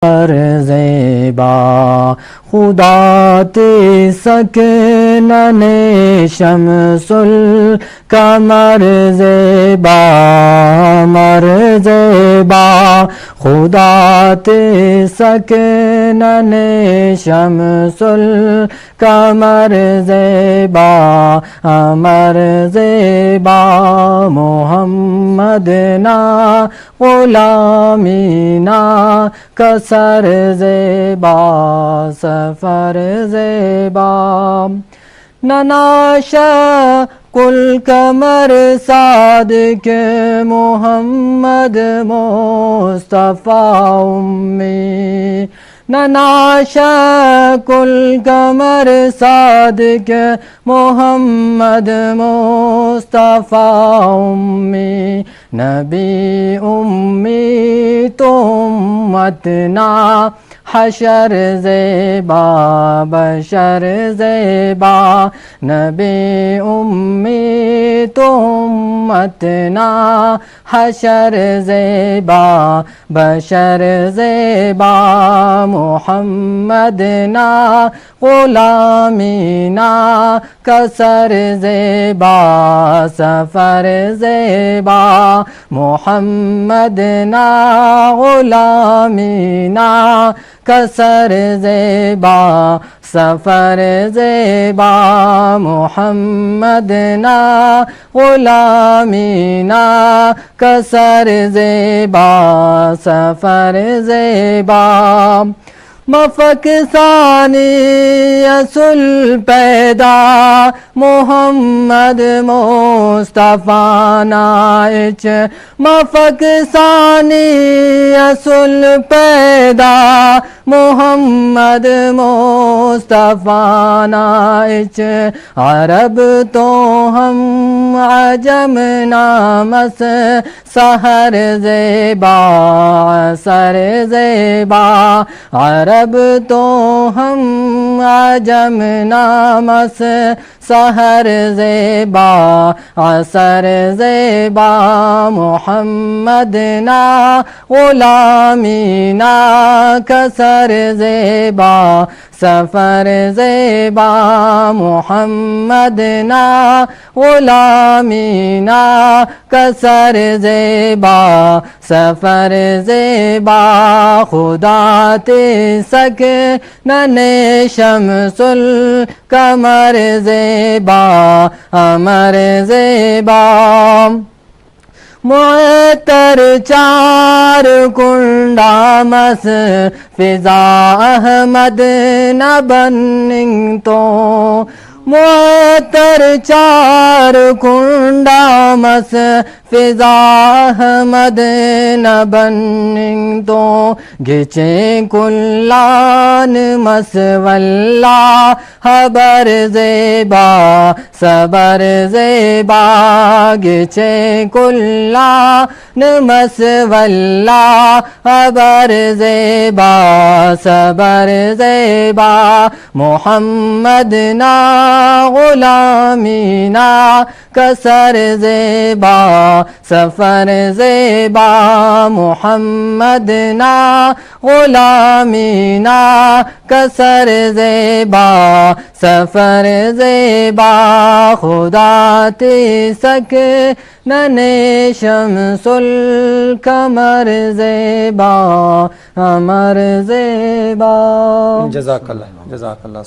پر زیبا خدا تے سکنن شمس القمر زیبا مر زیبا خدا تے سکنن شمس القمر زیبا امر زیبا محمد نا غلامینا کسر زیبا سفر زیبا نناشا کل کمر صادق محمد مصطفیٰ امی نناشا کل کمر صادق محمد مصطفیٰ امی نبی امی تو امتنا حشر زیبا بشر زیبا نبی امی تو امتنا حشر زیبا بشر زیبا محمدنا غلامینا کسر زیبا سفر زیبا محمدنا غلامینا کسر زیبا سفر زیبا محمدنا غلامینا کسر زیبا سفر زیبا مفک ثانی اصل پیدا محمد مصطفیٰ نائچ مفک ثانی اصل پیدا محمد مصطفیٰ نائچ عرب تو ہم عجم نامس سحر زیبا سر زیبا عرب تو ہم عجم نامس سحر زیبا عصر زیبا محمدنا غلامینا کسر زیبا سفر زیبا محمدنا غلامینا کسر زیبا سفر زیبا خدا تے سکنن شمس القمر زیبا امر زیبا معطر چار کنڈا مس فضا احمد نہ بننگ تو معطر چار کنڈا مس فضا احمد نہ بننگ تو گچیں کلان مس واللہ حبر زیبا صبر زیبا گچیں کلان مس واللہ حبر زیبا صبر زیبا محمدنا غلامینا کسر زیبا سفر زیبا محمدنا غلامینا کسر زیبا سفر زیبا خدا تے سکنن شمس القمر زیبا امر زیبا جزاک اللہ